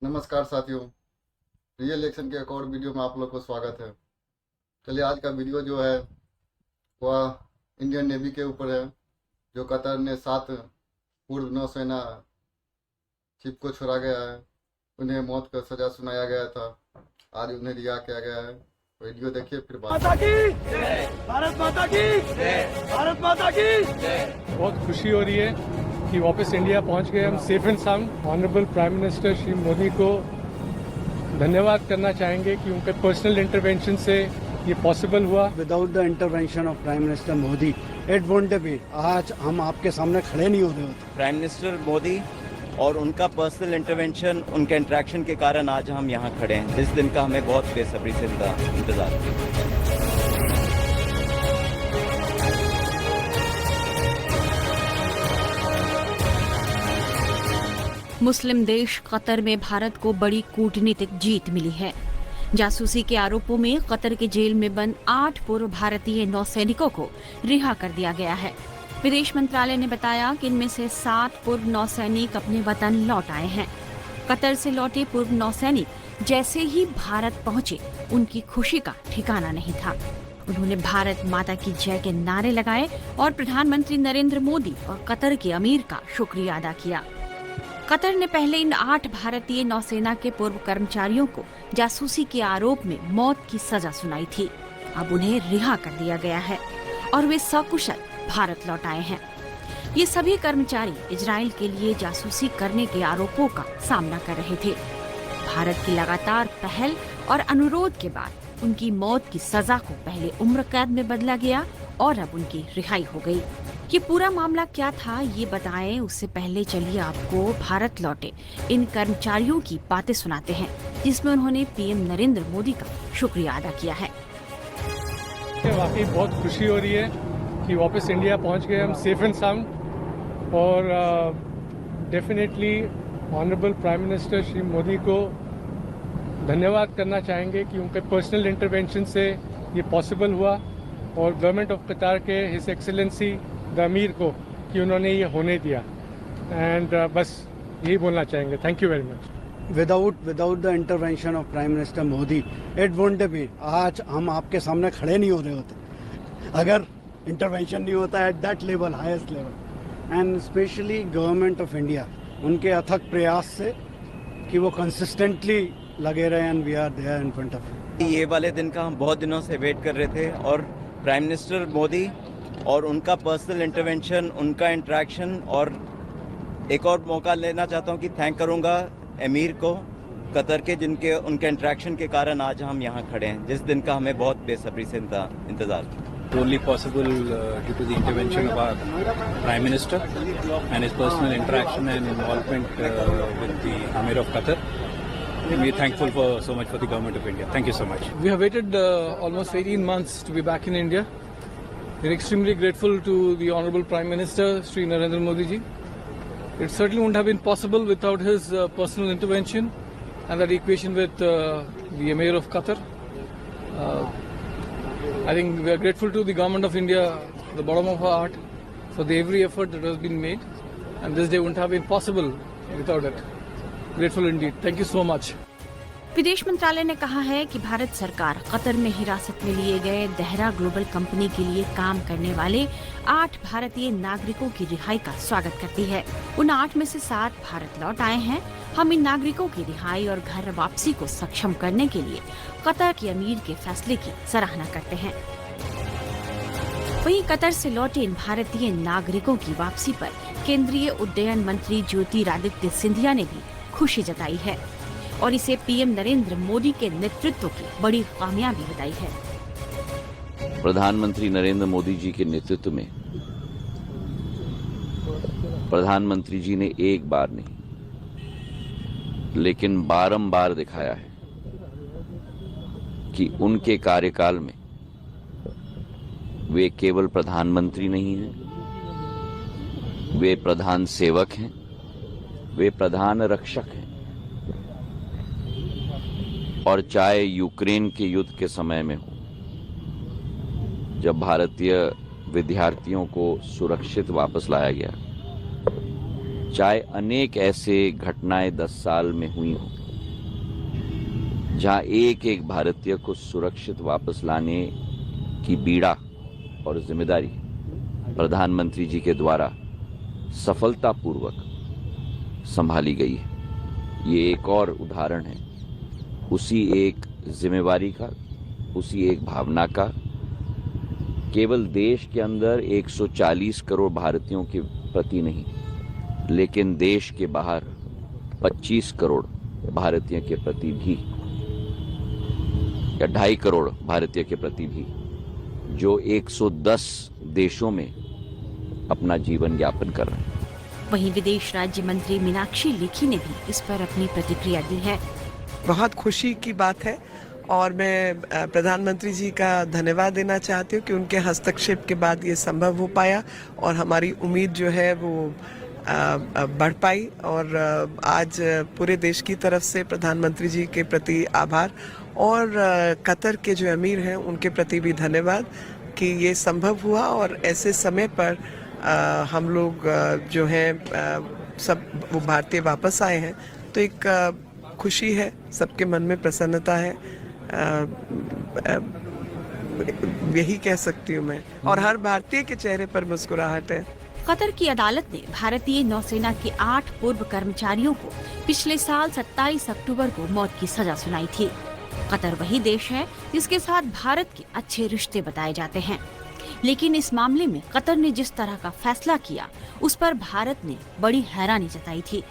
नमस्कार साथियों, real action के एक और वीडियो में आप लोग को स्वागत है। चलिए, आज का वीडियो जो है वह इंडियन नेवी के ऊपर है, जो कतर ने 7 पूर्व नौसेना शिप को छोड़ा गया है। उन्हें मौत का सजा सुनाया गया था, आज उन्हें रिहा किया गया है। वीडियो देखिए फिर बात। माता की भारत माता की भारत माता की। बहुत खुशी हो रही है कि वापस इंडिया पहुंच गए हम safe and sound. Honourable prime minister Shri Modi को धन्यवाद करना चाहेंगे कि उनके पर्सनल इंटरवेंशन से ये पॉसिबल हुआ। Without the intervention of prime minister Modi it won't be. आज हम आपके सामने खड़े नहीं होते होते। प्राइम मिनिस्टर मोदी और उनका पर्सनल इंटरवेंशन, उनके इंटरेक्शन के कारण आज हम यहाँ खड़े हैं। इस दिन का हमें बहुत बेसब्री से इंतजार है। मुस्लिम देश कतर में भारत को बड़ी कूटनीतिक जीत मिली है। जासूसी के आरोपों में कतर के जेल में बंद 8 पूर्व भारतीय नौसैनिकों को रिहा कर दिया गया है। विदेश मंत्रालय ने बताया कि इनमें से 7 पूर्व नौसैनिक अपने वतन लौट आए हैं। कतर से लौटे पूर्व नौसैनिक जैसे ही भारत पहुंचे, उनकी खुशी का ठिकाना नहीं था। उन्होंने भारत माता की जय के नारे लगाए और प्रधानमंत्री नरेंद्र मोदी और कतर के अमीर का शुक्रिया अदा किया। कतर ने पहले इन 8 भारतीय नौसेना के पूर्व कर्मचारियों को जासूसी के आरोप में मौत की सजा सुनाई थी। अब उन्हें रिहा कर दिया गया है और वे सकुशल भारत लौट आए हैं। ये सभी कर्मचारी इजराइल के लिए जासूसी करने के आरोपों का सामना कर रहे थे। भारत की लगातार पहल और अनुरोध के बाद उनकी मौत की सजा को पहले उम्र कैद में बदला गया और अब उनकी रिहाई हो गई। ये पूरा मामला क्या था, ये बताएं। उससे पहले चलिए आपको भारत लौटे इन कर्मचारियों की बातें सुनाते हैं, जिसमें उन्होंने पीएम नरेंद्र मोदी का शुक्रिया अदा किया है। वाकई बहुत खुशी हो रही है कि वापस इंडिया पहुंच गए हम सेफ एंड साउंड। और definitely honourable prime minister Shri Modi को धन्यवाद करना चाहेंगे कि उनके पर्सनल इंटरवेंशन से ये पॉसिबल हुआ, और गवर्नमेंट ऑफ कतार के हिज एक्सेलेंसी द अमीर को कि उन्होंने ये होने दिया। एंड बस यही बोलना चाहेंगे। Thank you very much. Without the intervention of prime minister Modi it won't be. आज हम आपके सामने खड़े नहीं होते होते अगर इंटरवेंशन नहीं होता at that level, highest level. And especially government of India, उनके अथक प्रयास से कि वो कंसिस्टेंटली लगे रहे and we are there in front of. ये वाले दिन का हम बहुत दिनों से वेट कर रहे थे, और प्राइम मिनिस्टर मोदी और उनका पर्सनल इंटरवेंशन, उनका इंटरेक्शन, और एक और मौका लेना चाहता हूँ कि थैंक करूँगा अमीर को कतर के, जिनके उनके इंटरेक्शन के कारण आज हम यहाँ खड़े हैं। जिस दिन का हमें बहुत बेसब्री से इंतजार है। Only possible due to the intervention of our Prime Minister and his personal interaction and involvement with the Amir of Qatar. We are thankful so much for the government of India. Thank you so much. We have waited almost 18 months to be back in India. We are extremely grateful to the Honorable Prime Minister Shri Narendra Modi ji. It certainly wouldn't have been possible without his personal intervention and that equation with the Emir of Qatar. I think we are grateful to the government of India, the bottom of our heart, for the every effort that has been made, and this day wouldn't have been possible without it. Grateful indeed. Thank you so much. विदेश मंत्रालय ने कहा है कि भारत सरकार Qatar में हिरासत में लिए गए देहरा ग्लोबल कंपनी के लिए काम करने वाले 8 भारतीय नागरिकों की रिहाई का स्वागत करती है। उन 8 में से 7 भारत लौट आए हैं। हम इन नागरिकों की रिहाई और घर वापसी को सक्षम करने के लिए कतर के अमीर के फैसले की सराहना करते हैं। वहीं कतर से लौटे इन भारतीय नागरिकों की वापसी पर केंद्रीय उड्डयन मंत्री ज्योतिरादित्य सिंधिया ने भी खुशी जताई है और इसे पीएम नरेंद्र मोदी के नेतृत्व की बड़ी कामयाबी बताई है। प्रधानमंत्री नरेंद्र मोदी जी के नेतृत्व में प्रधानमंत्री जी ने एक बार नहीं लेकिन बारंबार दिखाया है कि उनके कार्यकाल में वे केवल प्रधानमंत्री नहीं हैं, वे प्रधान सेवक हैं, वे प्रधान रक्षक हैं। और चाहे यूक्रेन के युद्ध के समय में हो, जब भारतीय विद्यार्थियों को सुरक्षित वापस लाया गया, चाहे अनेक ऐसे घटनाएं 10 साल में हुई हों, जहां एक एक भारतीय को सुरक्षित वापस लाने की बीड़ा और जिम्मेदारी प्रधानमंत्री जी के द्वारा सफलतापूर्वक संभाली गई है। ये एक और उदाहरण है उसी एक जिम्मेवारी का, उसी एक भावना का। केवल देश के अंदर 140 करोड़ भारतीयों के प्रति नहीं, लेकिन देश के बाहर 25 करोड़ भारतीय के प्रति भी, या 2.5 करोड़ भारतीय के प्रति भी, जो 110 देशों में अपना जीवन यापन कर रहे हैं। वहीं विदेश राज्य मंत्री मीनाक्षी लेखी ने भी इस पर अपनी प्रतिक्रिया दी है। बहुत खुशी की बात है और मैं प्रधानमंत्री जी का धन्यवाद देना चाहती हूँ कि उनके हस्तक्षेप के बाद ये संभव हो पाया और हमारी उम्मीद जो है वो बढ़ पाई। और आज पूरे देश की तरफ से प्रधानमंत्री जी के प्रति आभार और कतर के जो अमीर हैं उनके प्रति भी धन्यवाद कि ये संभव हुआ और ऐसे समय पर हम लोग जो हैं सब वो भारतीय वापस आए हैं। तो एक खुशी है, सबके मन में प्रसन्नता है, यही कह सकती हूँ मैं, और हर भारतीय के चेहरे पर मुस्कुराहट है। कतर की अदालत ने भारतीय नौसेना के 8 पूर्व कर्मचारियों को पिछले साल 27 अक्टूबर को मौत की सजा सुनाई थी। कतर वही देश है जिसके साथ भारत के अच्छे रिश्ते बताए जाते हैं, लेकिन इस मामले में कतर ने जिस तरह का फैसला किया उस पर भारत ने बड़ी हैरानी जताई थी।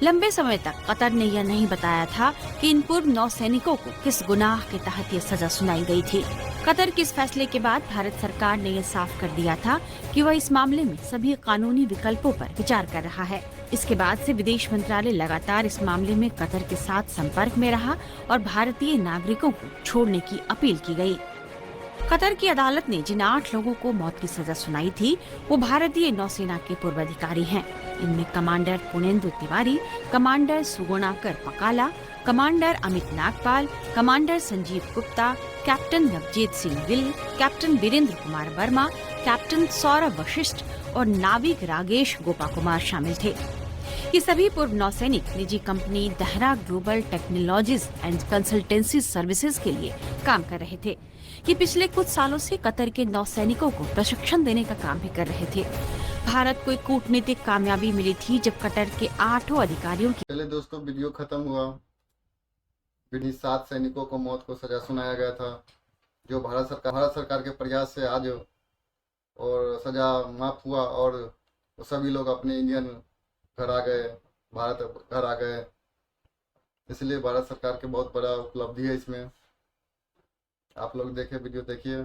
लंबे समय तक कतर ने यह नहीं बताया था कि इन पूर्व नौसैनिकों को किस गुनाह के तहत ये सजा सुनाई गई थी। कतर के इस फैसले के बाद भारत सरकार ने यह साफ कर दिया था कि वह इस मामले में सभी कानूनी विकल्पों पर विचार कर रहा है। इसके बाद से विदेश मंत्रालय लगातार इस मामले में कतर के साथ संपर्क में रहा और भारतीय नागरिकों को छोड़ने की अपील की गई। कतर की अदालत ने जिन 8 लोगों को मौत की सजा सुनाई थी वो भारतीय नौसेना के पूर्व अधिकारी हैं। इनमें commander Purnendu Tiwari, commander Sugunakar Pakala, commander Amit Nagpal, commander Sanjeev Gupta, captain Navjeet Singh Gill, captain Virendra Kumar Verma, captain Saurabh Vashisht और नाविक रागेश गोपा कुमार शामिल थे। ये सभी पूर्व नौसैनिक निजी company Dahra global technologies and consultancy services के लिए काम कर रहे थे। ये पिछले कुछ सालों से कतर के नौसैनिकों को प्रशिक्षण देने का काम भी कर रहे थे। भारत को एक कूटनीतिक कामयाबी मिली थी जब कतर के 8 अधिकारियों की पहले दोस्तों वीडियो खत्म हुआ, विधि 7 सैनिकों को मौत को सजा सुनाया गया था, जो भारत सरकार के प्रयास से आज और सजा माफ हुआ और सभी लोग अपने इंडियन घर आ गए, भारत घर आ गए। इसलिए भारत सरकार की बहुत बड़ा उपलब्धि है इसमें। आप लोग देखें, वीडियो देखिए।